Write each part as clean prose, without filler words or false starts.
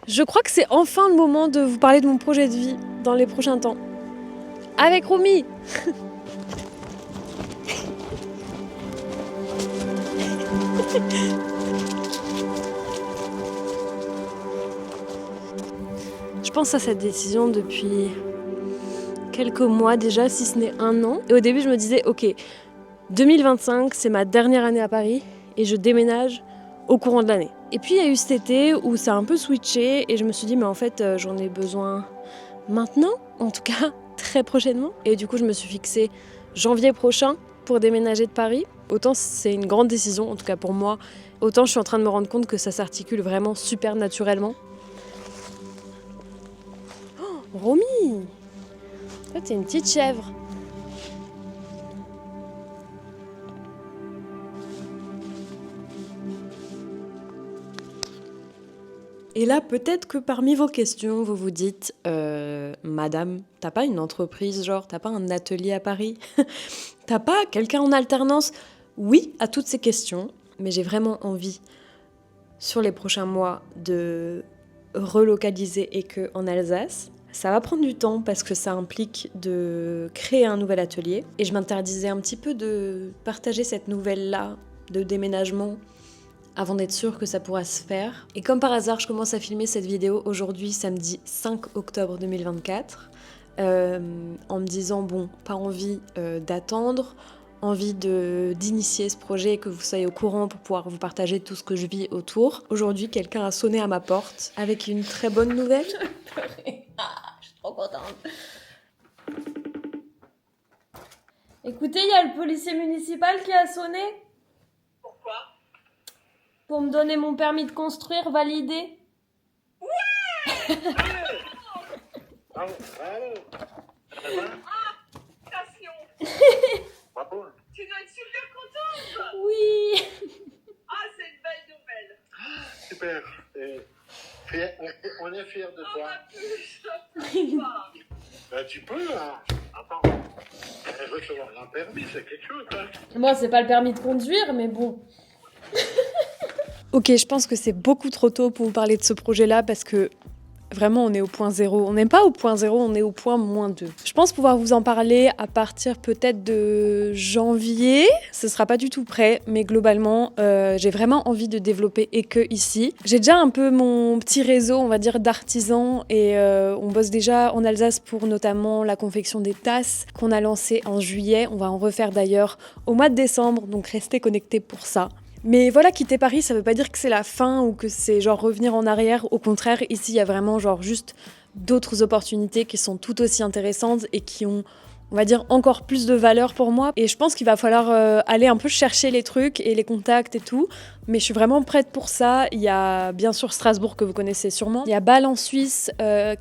Je crois que c'est enfin le moment de vous parler de mon projet de vie dans les prochains temps. Avec Romy. Je pense à cette décision depuis quelques mois déjà, si ce n'est un an. Et au début, je me disais, ok, 2025, c'est ma dernière année à Paris et je déménage au courant de l'année. Et puis, il y a eu cet été où ça a un peu switché et je me suis dit, mais en fait, j'en ai besoin maintenant, en tout cas, très prochainement. Et du coup, je me suis fixé janvier prochain pour déménager de Paris. Autant c'est une grande décision, en tout cas pour moi, autant je suis en train de me rendre compte que ça s'articule vraiment super naturellement. Oh, Romy! Toi, t'es une petite chèvre. Et là, peut-être que parmi vos questions, vous vous dites Madame, t'as pas une entreprise, genre, t'as pas un atelier à Paris? T'as pas quelqu'un en alternance? Oui, à toutes ces questions, mais j'ai vraiment envie, sur les prochains mois, de relocaliser et que en Alsace. Ça va prendre du temps parce que ça implique de créer un nouvel atelier. Et je m'interdisais un petit peu de partager cette nouvelle-là de déménagement avant d'être sûre que ça pourra se faire. Et comme par hasard, je commence à filmer cette vidéo aujourd'hui, samedi 5 octobre 2024, en me disant, bon, pas envie d'attendre, envie d'initier ce projet, que vous soyez au courant pour pouvoir vous partager tout ce que je vis autour. Aujourd'hui, quelqu'un a sonné à ma porte avec une très bonne nouvelle. Je suis trop contente. Écoutez, il y a le policier municipal qui a sonné. Pourquoi? Pour me donner mon permis de construire validé. Bravo, bravo. Félicitations. Bravo. Tu dois être super contente. Oui. Ah, c'est une belle nouvelle. Super. On est fiers de toi. Plus. Ben, tu peux, hein. Attends. Recevoir un permis, c'est quelque chose, hein. Moi, c'est pas le permis de conduire, mais bon. Ok, je pense que c'est beaucoup trop tôt pour vous parler de ce projet-là parce que vraiment, on est au point zéro. On n'est pas au point zéro, on est au point -2. Je pense pouvoir vous en parler à partir peut-être de janvier. Ce sera pas du tout prêt, mais globalement, j'ai vraiment envie de développer Eke ici. J'ai déjà un peu mon petit réseau, on va dire, d'artisans et on bosse déjà en Alsace pour notamment la confection des tasses qu'on a lancée en juillet. On va en refaire d'ailleurs au mois de décembre, donc restez connectés pour ça. Mais voilà, quitter Paris, ça veut pas dire que c'est la fin ou que c'est genre revenir en arrière. Au contraire, ici, il y a vraiment genre juste d'autres opportunités qui sont tout aussi intéressantes et qui ont, on va dire, encore plus de valeur pour moi. Et je pense qu'il va falloir aller un peu chercher les trucs et les contacts et tout. Mais je suis vraiment prête pour ça. Il y a bien sûr Strasbourg que vous connaissez sûrement. Il y a Bâle en Suisse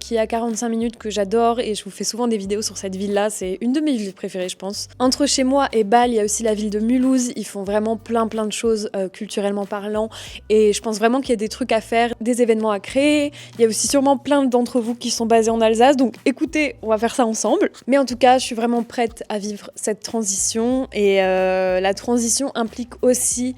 qui est à 45 minutes que j'adore et je vous fais souvent des vidéos sur cette ville-là. C'est une de mes villes préférées, je pense. Entre chez moi et Bâle, il y a aussi la ville de Mulhouse. Ils font vraiment plein de choses culturellement parlant et je pense vraiment qu'il y a des trucs à faire, des événements à créer. Il y a aussi sûrement plein d'entre vous qui sont basés en Alsace. Donc écoutez, on va faire ça ensemble. Mais en tout cas, je suis vraiment prête à vivre cette transition et la transition implique aussi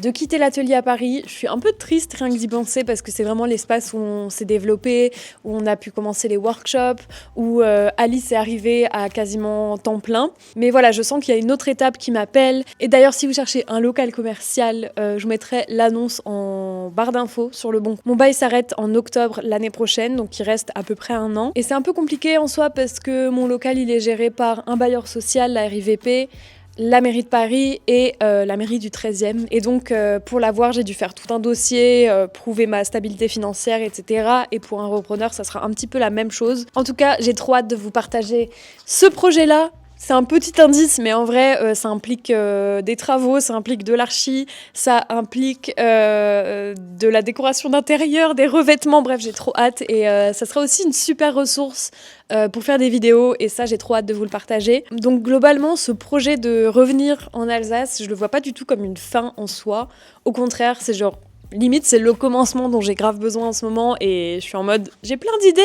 de quitter l'atelier à Paris. Je suis un peu triste rien que d'y penser parce que c'est vraiment l'espace où on s'est développé, où on a pu commencer les workshops, où Alice est arrivée à quasiment temps plein. Mais voilà, je sens qu'il y a une autre étape qui m'appelle. Et d'ailleurs, si vous cherchez un local commercial, je vous mettrai l'annonce en barre d'infos sur le bon. Mon bail s'arrête en octobre l'année prochaine, donc il reste à peu près un an. Et c'est un peu compliqué en soi parce que mon local, il est géré par un bailleur social, la RIVP, la mairie de Paris et la mairie du 13e. Et donc, pour l'avoir, j'ai dû faire tout un dossier, prouver ma stabilité financière, etc. Et pour un repreneur, ça sera un petit peu la même chose. En tout cas, j'ai trop hâte de vous partager ce projet-là. C'est un petit indice, mais en vrai, ça implique des travaux, ça implique de l'archi, ça implique de la décoration d'intérieur, des revêtements, bref, j'ai trop hâte. Et ça sera aussi une super ressource pour faire des vidéos, et ça, j'ai trop hâte de vous le partager. Donc globalement, ce projet de revenir en Alsace, je le vois pas du tout comme une fin en soi. Au contraire, c'est genre limite c'est le commencement dont j'ai grave besoin en ce moment et je suis en mode j'ai plein d'idées,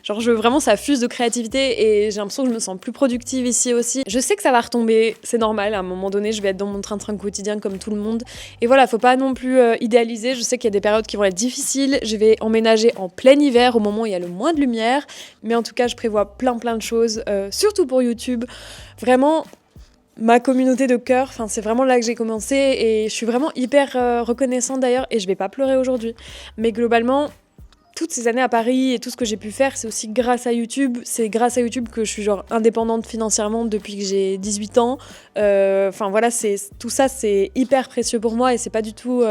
genre vraiment ça fuse de créativité et j'ai l'impression que je me sens plus productive ici aussi. Je sais que ça va retomber, c'est normal, à un moment donné je vais être dans mon train-train quotidien comme tout le monde et voilà, faut pas non plus idéaliser, je sais qu'il y a des périodes qui vont être difficiles, je vais emménager en plein hiver au moment où il y a le moins de lumière, mais en tout cas je prévois plein de choses, surtout pour YouTube, vraiment. Ma communauté de cœur, c'est vraiment là que j'ai commencé et je suis vraiment hyper reconnaissante d'ailleurs et je vais pas pleurer aujourd'hui. Mais globalement, toutes ces années à Paris et tout ce que j'ai pu faire, c'est aussi grâce à YouTube. C'est grâce à YouTube que je suis genre indépendante financièrement depuis que j'ai 18 ans. Voilà, tout ça, c'est hyper précieux pour moi et c'est pas du tout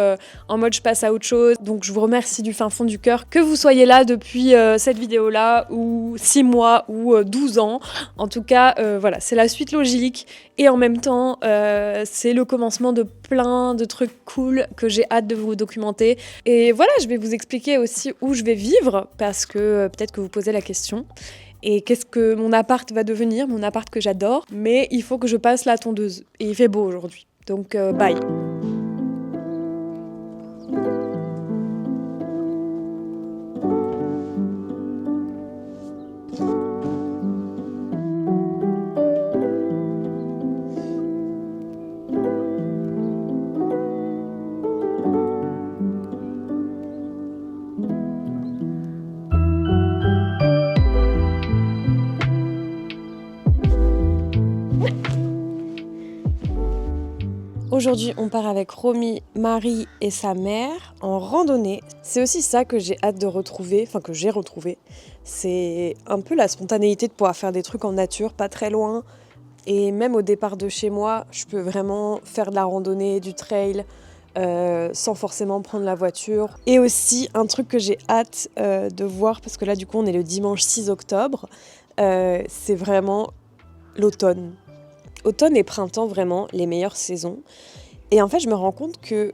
en mode je passe à autre chose. Donc je vous remercie du fin fond du cœur que vous soyez là depuis cette vidéo-là ou 6 mois ou 12 ans. En tout cas, voilà, c'est la suite logique et en même temps, c'est le commencement de plein de trucs cool que j'ai hâte de vous documenter. Et voilà, je vais vous expliquer aussi où je vais vivre parce que peut-être que vous posez la question. Et qu'est-ce que mon appart va devenir, mon appart que j'adore. Mais il faut que je passe la tondeuse. Et il fait beau aujourd'hui. Donc bye. Aujourd'hui, on part avec Romy, Marie et sa mère en randonnée. C'est aussi ça que j'ai hâte de retrouver, que j'ai retrouvé. C'est un peu la spontanéité de pouvoir faire des trucs en nature, pas très loin. Et même au départ de chez moi, je peux vraiment faire de la randonnée, du trail, sans forcément prendre la voiture. Et aussi, un truc que j'ai hâte de voir, parce que là, du coup, on est le dimanche 6 octobre, c'est vraiment l'automne. Automne et printemps, vraiment, les meilleures saisons. Et en fait, je me rends compte que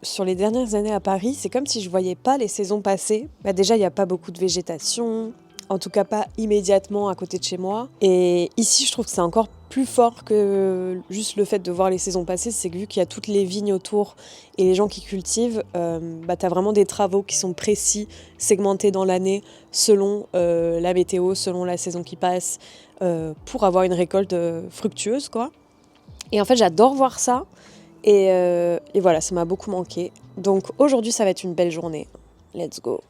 sur les dernières années à Paris, c'est comme si je voyais pas les saisons passer. Déjà, il n'y a pas beaucoup de végétation, en tout cas pas immédiatement à côté de chez moi. Et ici, je trouve que c'est encore plus fort que juste le fait de voir les saisons passer. C'est que vu qu'il y a toutes les vignes autour et les gens qui cultivent, t'as vraiment des travaux qui sont précis, segmentés dans l'année, selon la météo, selon la saison qui passe, pour avoir une récolte fructueuse, quoi. Et en fait, j'adore voir ça. Et voilà, ça m'a beaucoup manqué. Donc aujourd'hui, ça va être une belle journée. Let's go.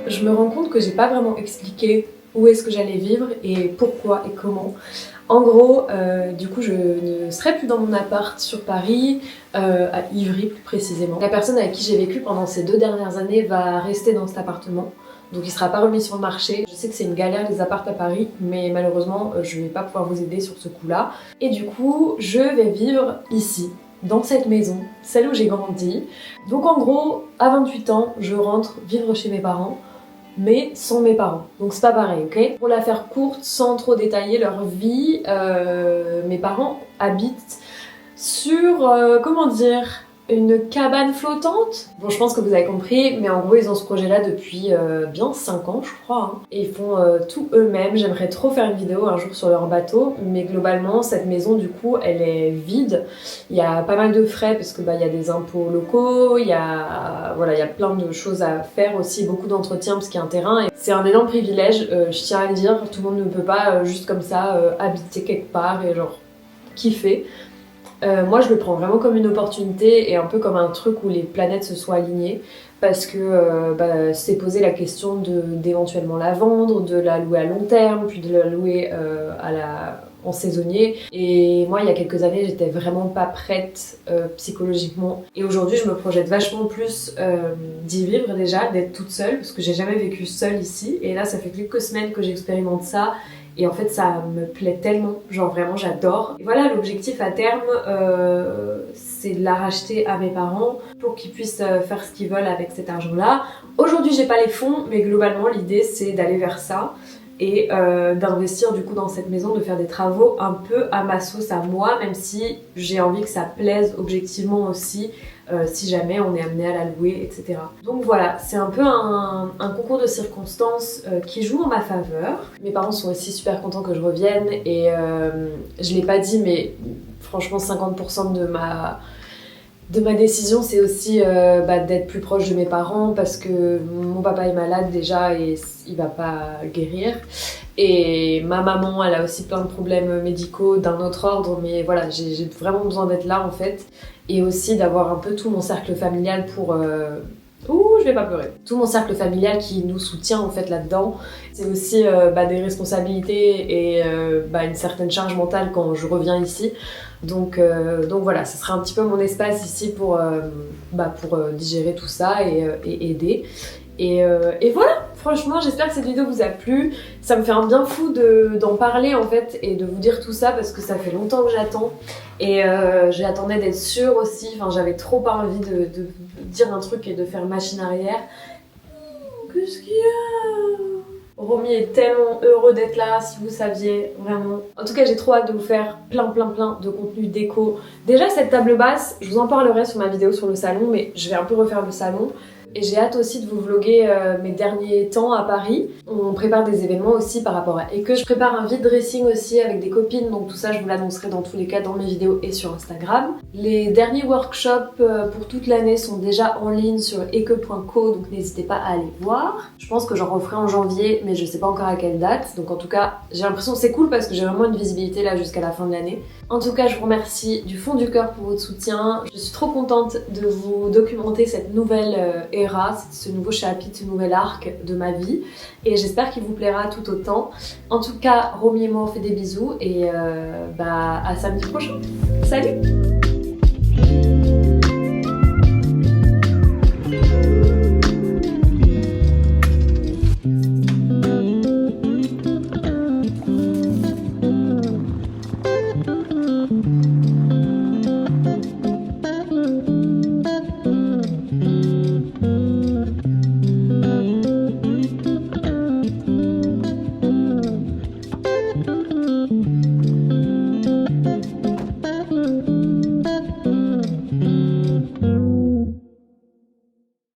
Je me rends compte que j'ai pas vraiment expliqué où est-ce que j'allais vivre et pourquoi et comment. En gros, du coup, je ne serai plus dans mon appart sur Paris, à Ivry plus précisément. La personne avec qui j'ai vécu pendant ces 2 dernières années va rester dans cet appartement, donc il sera pas remis sur le marché. Je sais que c'est une galère les apparts à Paris, mais malheureusement, je vais pas pouvoir vous aider sur ce coup-là. Et du coup, je vais vivre ici, dans cette maison, celle où j'ai grandi. Donc en gros, à 28 ans, je rentre vivre chez mes parents, mais sans mes parents. Donc c'est pas pareil, ok? Pour la faire courte, sans trop détailler leur vie, mes parents habitent sur, une cabane flottante. Bon, je pense que vous avez compris, mais en gros, ils ont ce projet-là depuis bien 5 ans, je crois. Hein. Et ils font tout eux-mêmes. J'aimerais trop faire une vidéo un jour sur leur bateau, mais globalement, cette maison, du coup, elle est vide. Il y a pas mal de frais parce que il y a des impôts locaux, il y a plein de choses à faire aussi, beaucoup d'entretien parce qu'il y a un terrain. Et c'est un énorme privilège, je tiens à le dire. Tout le monde ne peut pas juste comme ça habiter quelque part et genre kiffer. Moi je le prends vraiment comme une opportunité et un peu comme un truc où les planètes se soient alignées parce que c'est poser la question d'éventuellement la vendre, de la louer à long terme, puis de la louer en saisonnier. Et moi il y a quelques années j'étais vraiment pas prête psychologiquement et aujourd'hui je me projette vachement plus d'y vivre déjà, d'être toute seule parce que j'ai jamais vécu seule ici et là ça fait quelques semaines que j'expérimente ça. Et en fait, ça me plaît tellement, genre vraiment j'adore. Et voilà, l'objectif à terme, c'est de la racheter à mes parents pour qu'ils puissent faire ce qu'ils veulent avec cet argent-là. Aujourd'hui, j'ai pas les fonds, mais globalement, l'idée c'est d'aller vers ça et d'investir du coup dans cette maison, de faire des travaux un peu à ma sauce à moi, même si j'ai envie que ça plaise objectivement aussi. Si jamais on est amené à la louer, etc. Donc voilà, c'est un peu un concours de circonstances qui joue en ma faveur. Mes parents sont aussi super contents que je revienne et je l'ai pas dit, mais franchement 50% de ma décision c'est aussi d'être plus proche de mes parents parce que mon papa est malade déjà et il va pas guérir. Et ma maman, elle a aussi plein de problèmes médicaux d'un autre ordre, mais voilà, j'ai vraiment besoin d'être là en fait. Et aussi d'avoir un peu tout mon cercle familial pour... Ouh, je vais pas pleurer. Tout mon cercle familial qui nous soutient en fait là-dedans. C'est aussi des responsabilités et une certaine charge mentale quand je reviens ici. Donc voilà, ce sera un petit peu mon espace ici pour digérer tout ça et aider. Et voilà, franchement j'espère que cette vidéo vous a plu. Ça me fait un bien fou d'en parler en fait et de vous dire tout ça parce que ça fait longtemps que j'attends. Et j'attendais d'être sûre aussi, enfin j'avais trop pas envie de dire un truc et de faire machine arrière. Qu'est-ce qu'il y a ? Romy est tellement heureux d'être là, si vous saviez, vraiment. En tout cas, j'ai trop hâte de vous faire plein de contenu déco. Déjà, cette table basse, je vous en parlerai sur ma vidéo sur le salon, mais je vais un peu refaire le salon. Et j'ai hâte aussi de vous vlogger mes derniers temps à Paris. On prépare des événements aussi par rapport à Eke. Je prépare un vide dressing aussi avec des copines, donc tout ça je vous l'annoncerai dans tous les cas dans mes vidéos et sur Instagram. Les derniers workshops pour toute l'année sont déjà en ligne sur eke.co, donc n'hésitez pas à aller voir. Je pense que j'en referai en janvier, mais je sais pas encore à quelle date. Donc en tout cas, j'ai l'impression que c'est cool parce que j'ai vraiment une visibilité là jusqu'à la fin de l'année. En tout cas, je vous remercie du fond du cœur pour votre soutien. Je suis trop contente de vous documenter cette nouvelle era, ce nouveau chapitre, ce nouvel arc de ma vie. Et j'espère qu'il vous plaira tout autant. En tout cas, Romy et moi on fait des bisous et à samedi prochain. Salut!